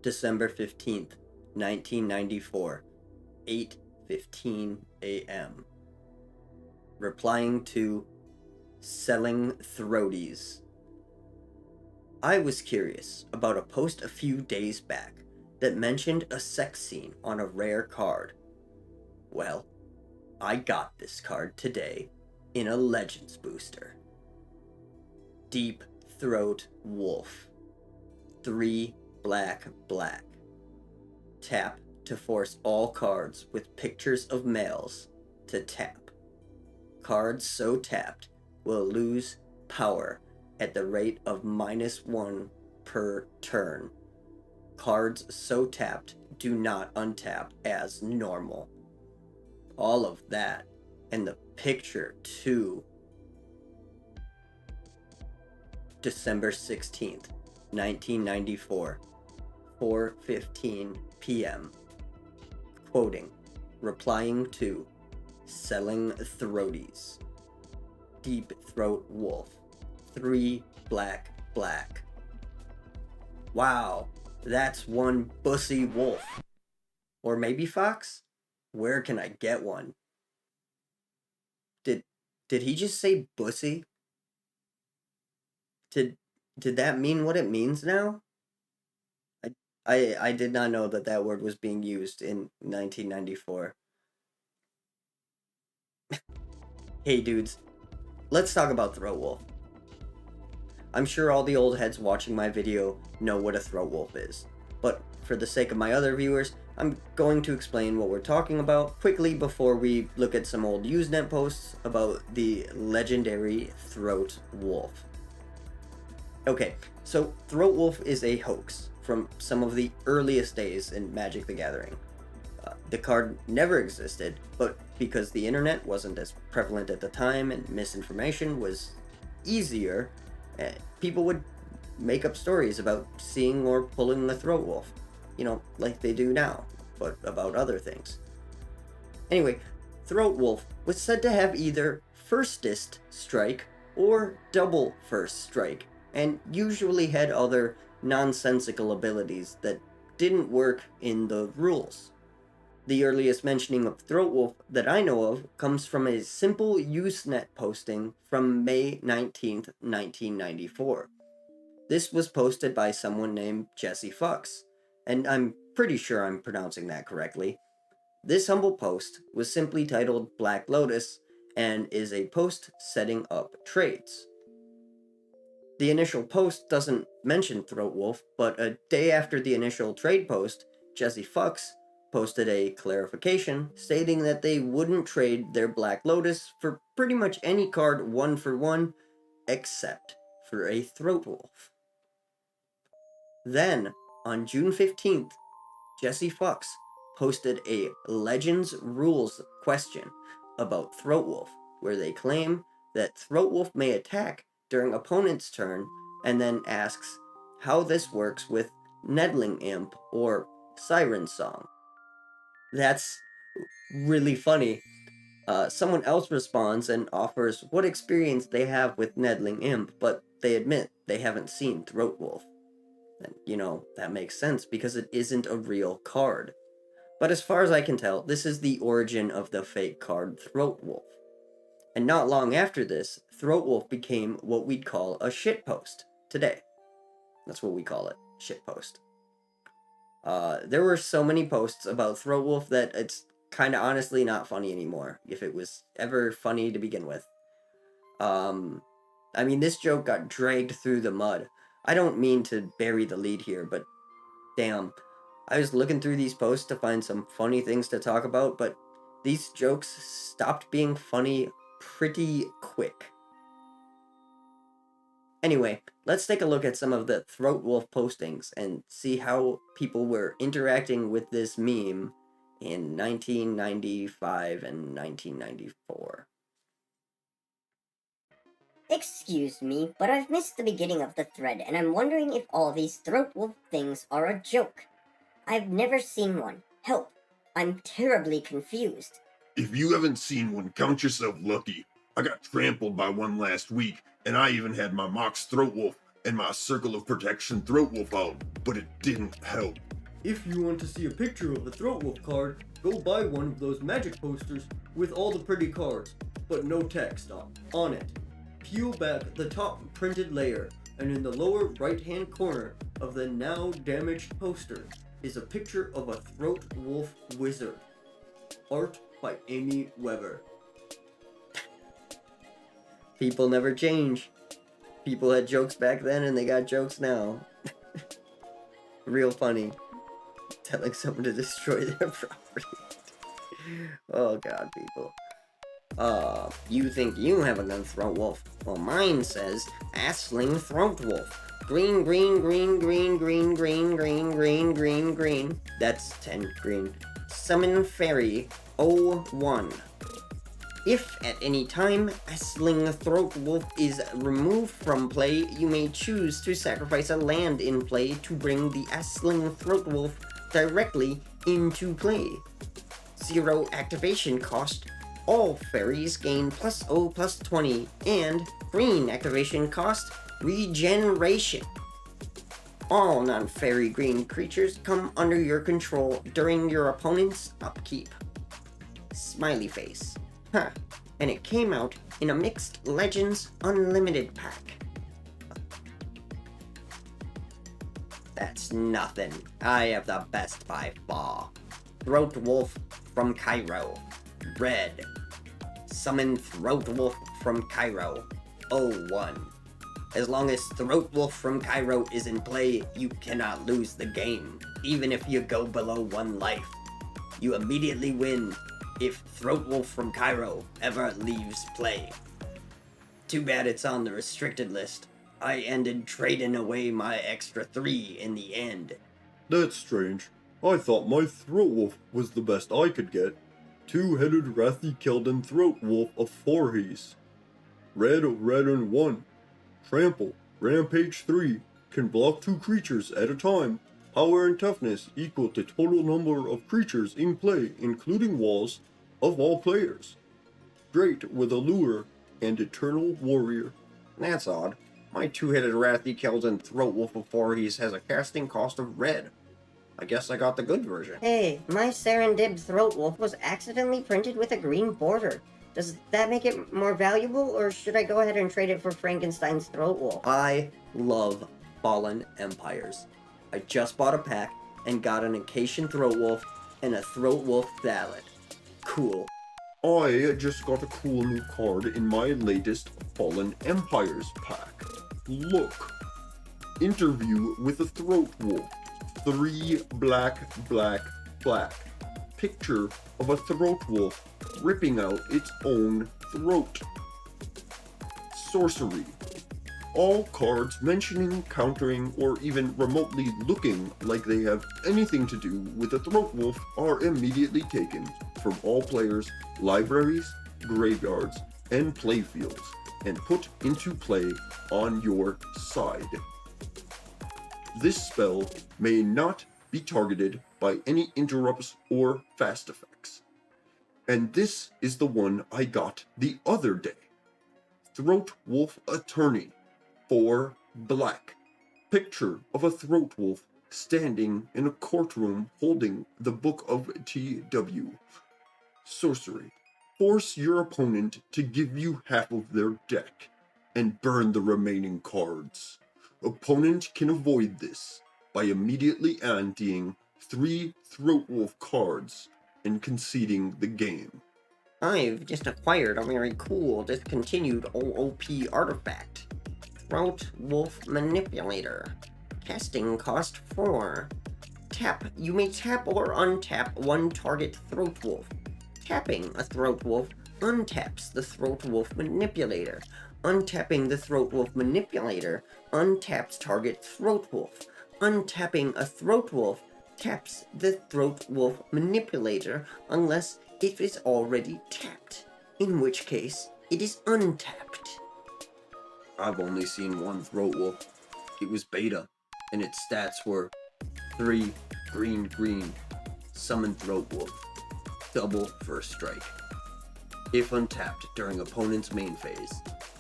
December 15th, 1994, 8:15 a.m. Replying to selling throaties. I was curious about a post a few days back that mentioned a sex scene on a rare card. Well, I got this card today in a Legends booster. Deep Throat Wolf. 3 black. Tap to force all cards with pictures of males to tap. Cards so tapped will lose power at the rate of -1 per turn. Cards so tapped do not untap as normal. All of that, and the picture too. December 16th, 1994, 4:15 p.m. Quoting, replying to selling throaties. Deep Throat Wolf. 3 black. Wow, that's one bussy wolf. Or maybe fox? Where can I get one? Did he just say bussy? Did that mean what it means now? I did not know that word was being used in 1994. Hey dudes, let's talk about Throat Wolf. I'm sure all the old heads watching my video know what a Throat Wolf is, but for the sake of my other viewers, I'm going to explain what we're talking about quickly before we look at some old Usenet posts about the legendary Throat Wolf. Okay, so Throat Wolf is a hoax from some of the earliest days in Magic the Gathering. The card never existed, but because the internet wasn't as prevalent at the time and misinformation was easier, people would make up stories about seeing or pulling the Throat Wolf. You know, like they do now, but about other things. Anyway, Throat Wolf was said to have either firstest strike or double first strike, and usually had other nonsensical abilities that didn't work in the rules. The earliest mentioning of Throat Wolf that I know of comes from a simple Usenet posting from May 19th, 1994. This was posted by someone named Jesse Fuchs, and I'm pretty sure I'm pronouncing that correctly. This humble post was simply titled Black Lotus and is a post setting up trades. The initial post doesn't mention Throat Wolf, but a day after the initial trade post, Jesse Fuchs posted a clarification stating that they wouldn't trade their Black Lotus for pretty much any card 1-for-1 except for a Throat Wolf. Then, on June 15th, Jesse Fuchs posted a Legends Rules question about Throat Wolf, where they claim that Throat Wolf may attack during opponent's turn, and then asks how this works with Nettling Imp or Siren Song. That's really funny. Someone else responds and offers what experience they have with Nettling Imp, but they admit they haven't seen Throat Wolf. And, you know, that makes sense because it isn't a real card. But as far as I can tell, this is the origin of the fake card Throat Wolf. And not long after this, Throat Wolf became what we'd call a shitpost today. That's what we call it, shitpost. There were so many posts about Throat Wolf that it's kind of honestly not funny anymore, if it was ever funny to begin with. I mean, this joke got dragged through the mud. I don't mean to bury the lead here, but damn. I was looking through these posts to find some funny things to talk about, but these jokes stopped being funny pretty quick. Anyway, let's take a look at some of the Throat Wolf postings and see how people were interacting with this meme in 1995 and 1994. Excuse me, but I've missed the beginning of the thread, and I'm wondering if all these Throat Wolf things are a joke. I've never seen one. Help. I'm terribly confused. If you haven't seen one, count yourself lucky. I got trampled by one last week, and I even had my Mox Throat Wolf and my Circle of Protection Throat Wolf out, but it didn't help. If you want to see a picture of a Throat Wolf card, go buy one of those magic posters with all the pretty cards, but no text on it. Peel back the top printed layer, and in the lower right-hand corner of the now damaged poster is a picture of a Throat Wolf wizard. Art by Amy Weber. People never change. People had jokes back then and they got jokes now. Real funny. Telling someone to destroy their property. Oh god, people. You think you have a gun, Throat Wolf? Well, mine says, Ass-sling Throat Wolf. Green, green, green, green, green, green, green, green, green, green. That's 10 green. Summon Fairy 01. If at any time Ass-sling Throat Wolf is removed from play, you may choose to sacrifice a land in play to bring the Ass-sling Throat Wolf directly into play. 0 activation cost. All fairies gain +0/+20, and green activation cost regeneration. All non-fairy green creatures come under your control during your opponent's upkeep. Smiley face. Huh. And it came out in a Mixed Legends Unlimited pack. That's nothing. I have the best by far. Throat Wolf from Cairo. Red. Summon Throat Wolf from Cairo. 01. As long as Throat Wolf from Cairo is in play, you cannot lose the game, even if you go below 1 life. You immediately win if Throat Wolf from Cairo ever leaves play. Too bad it's on the restricted list. I ended trading away my extra 3 in the end. That's strange. I thought my Throat Wolf was the best I could get. 2-headed Wrathy Keldon Throat Wolf of Forhees. Red, red, and 1. Trample, Rampage 3, can block 2 creatures at a time. Power and toughness equal to total number of creatures in play, including walls, of all players. Straight with a lure and Eternal Warrior. That's odd. My 2-headed Wrathy Keldon Throat Wolf of Forhees has a casting cost of red. I guess I got the good version. Hey, my Serendib Throat Wolf was accidentally printed with a green border. Does that make it more valuable, or should I go ahead and trade it for Frankenstein's Throat Wolf? I love Fallen Empires. I just bought a pack and got an Acacian Throat Wolf and a Throat Wolf Ballad. Cool. I just got a cool new card in my latest Fallen Empires pack. Look. Interview with a Throat Wolf. 3 black, black, black. Picture of a Throat Wolf ripping out its own throat. Sorcery. All cards mentioning, countering, or even remotely looking like they have anything to do with a Throat Wolf are immediately taken from all players' libraries, graveyards, and playfields, and put into play on your side. This spell may not be targeted by any interrupts or fast effects. And this is the one I got the other day. Throat Wolf Attorney. 4 black. Picture of a Throat Wolf standing in a courtroom holding the Book of TW. Sorcery. Force your opponent to give you half of their deck and burn the remaining cards. Opponent can avoid this by immediately anteing 3 Throat Wolf cards and conceding the game. I've just acquired a very cool discontinued OOP artifact. Throat Wolf Manipulator. Casting cost 4. Tap. You may tap or untap 1 target Throat Wolf. Tapping a Throat Wolf untaps the Throat Wolf Manipulator. Untapping the Throat Wolf Manipulator untaps target Throat Wolf. Untapping a Throat Wolf taps the Throat Wolf Manipulator unless it is already tapped, in which case it is untapped. I've only seen 1 Throat Wolf. It was beta, and its stats were 3 green green, summon Throat Wolf, double first strike. If untapped during opponent's main phase,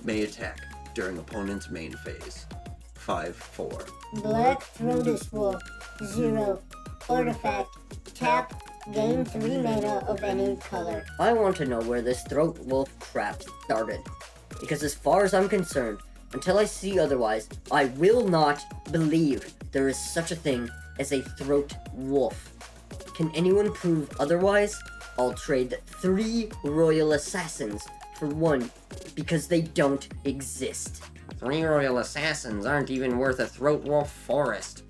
may attack during opponent's main phase. 5/4. Black Throatus Wolf, 0. Artifact. Tap. Gain 3 mana of any color. I want to know where this throat wolf crap started. Because as far as I'm concerned, until I see otherwise, I will not believe there is such a thing as a throat wolf. Can anyone prove otherwise? I'll trade 3 royal assassins for 1 because they don't exist. 3 royal assassins aren't even worth a throat wolf forest.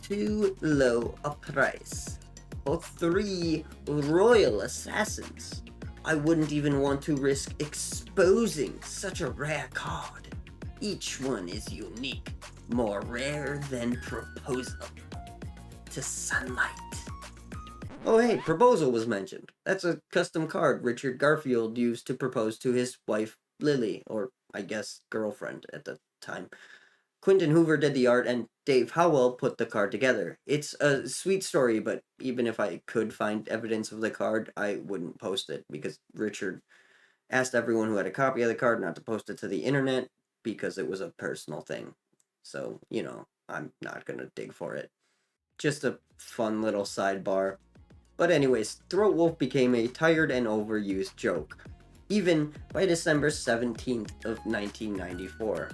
Too low a price. For 3 royal assassins. I wouldn't even want to risk exposing such a rare card. Each one is unique, more rare than proposal. To sunlight. Oh hey, proposal was mentioned. That's a custom card Richard Garfield used to propose to his wife, Lily, or I guess girlfriend at the time. Quentin Hoover did the art and Dave Howell put the card together. It's a sweet story, but even if I could find evidence of the card, I wouldn't post it because Richard asked everyone who had a copy of the card not to post it to the internet because it was a personal thing. So, you know, I'm not gonna dig for it. Just a fun little sidebar. But anyways, Throat Wolf became a tired and overused joke, even by December 17th of 1994.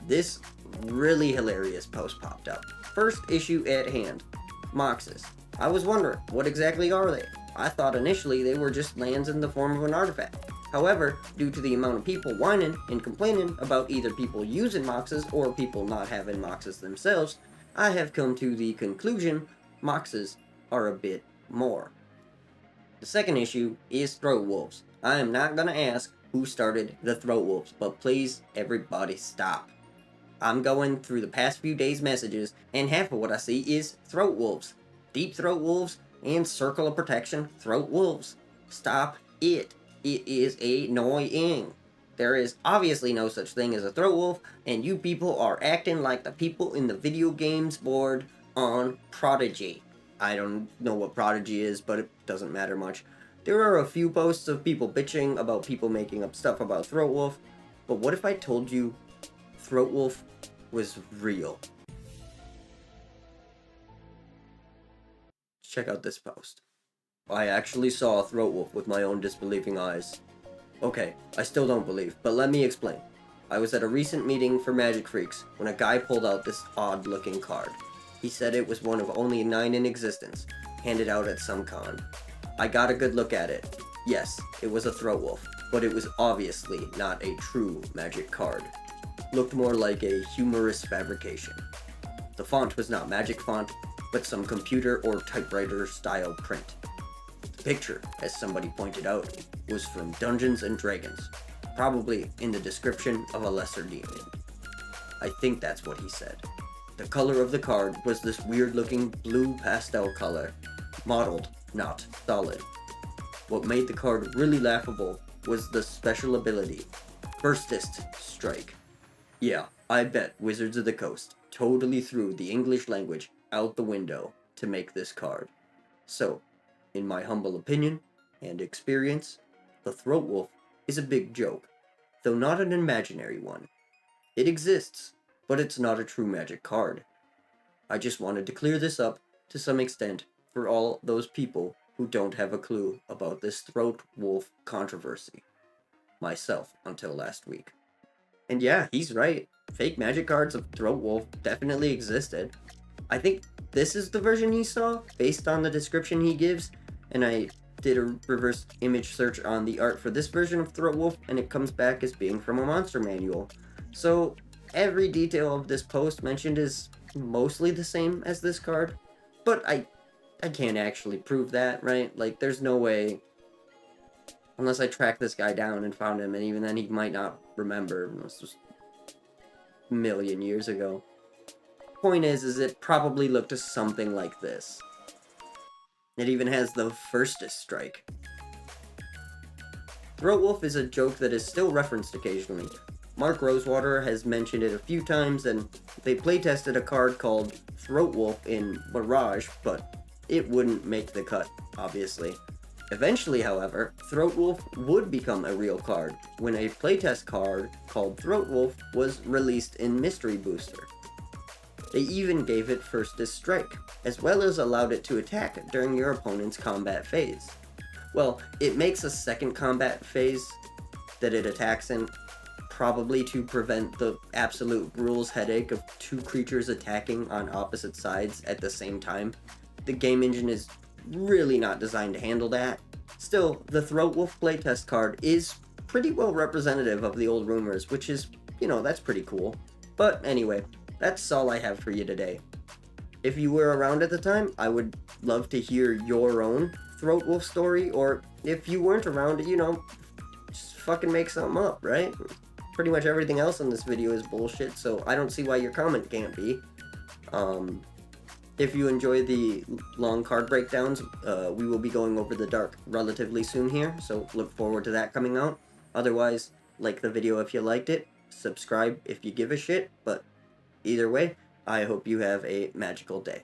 This really hilarious post popped up. First issue at hand, Moxes. I was wondering, what exactly are they? I thought initially they were just lands in the form of an artifact. However, due to the amount of people whining and complaining about either people using Moxes or people not having Moxes themselves, I have come to the conclusion Moxes are a bit more. The second issue is Throat Wolves. I am not gonna ask who started the Throat Wolves, but please everybody stop. I'm going through the past few days' messages, and half of what I see is Throat Wolves. Deep Throat Wolves and Circle of Protection Throat Wolves. Stop it. It is annoying. There is obviously no such thing as a Throat Wolf, and you people are acting like the people in the video games board on Prodigy. I don't know what Prodigy is, but it doesn't matter much. There are a few posts of people bitching about people making up stuff about Throat Wolf, but what if I told you Throat Wolf was real? Check out this post. I actually saw a Throat Wolf with my own disbelieving eyes. Okay, I still don't believe, but let me explain. I was at a recent meeting for Magic Freaks when a guy pulled out this odd-looking card. He said it was one of only 9 in existence, handed out at some con. I got a good look at it. Yes, it was a Throat Wolf, but it was obviously not a true Magic card. Looked more like a humorous fabrication. The font was not Magic font, but some computer or typewriter style print. The picture, as somebody pointed out, was from Dungeons and Dragons, probably in the description of a lesser demon. I think that's what he said. The color of the card was this weird looking blue pastel color, mottled, not solid. What made the card really laughable was the special ability, Firstest Strike. Yeah, I bet Wizards of the Coast totally threw the English language out the window to make this card. So, in my humble opinion and experience, the Throat Wolf is a big joke, though not an imaginary one. It exists, but it's not a true Magic card. I just wanted to clear this up to some extent for all those people who don't have a clue about this Throat Wolf controversy. Myself until last week. And yeah, he's right. Fake Magic cards of Throat Wolf definitely existed. I think this is the version he saw, based on the description he gives, and I did a reverse image search on the art for this version of Throat Wolf, and it comes back as being from a monster manual. So, every detail of this post mentioned is mostly the same as this card, but I can't actually prove that, right? Like, there's no way, unless I tracked this guy down and found him, and even then he might not remember. This was a million years ago. Point is it probably looked something like this. It even has the Firstest Strike. Throat Wolf is a joke that is still referenced occasionally. Mark Rosewater has mentioned it a few times, and they playtested a card called Throat Wolf in Mirage, but it wouldn't make the cut, obviously. Eventually, however, Throat Wolf would become a real card when a playtest card called Throat Wolf was released in Mystery Booster. They even gave it First Strike, as well as allowed it to attack during your opponent's combat phase. Well, it makes a second combat phase that it attacks in, probably to prevent the absolute rules headache of two creatures attacking on opposite sides at the same time. The game engine is really not designed to handle that. Still, the Throat Wolf playtest card is pretty well representative of the old rumors, which is, that's pretty cool. But anyway, that's all I have for you today. If you were around at the time, I would love to hear your own Throat Wolf story, or if you weren't around, just fucking make something up, right? Pretty much everything else in this video is bullshit, so I don't see why your comment can't be. If you enjoy the long card breakdowns, we will be going over the dark relatively soon here, so look forward to that coming out. Otherwise, like the video if you liked it, subscribe if you give a shit, but either way, I hope you have a magical day.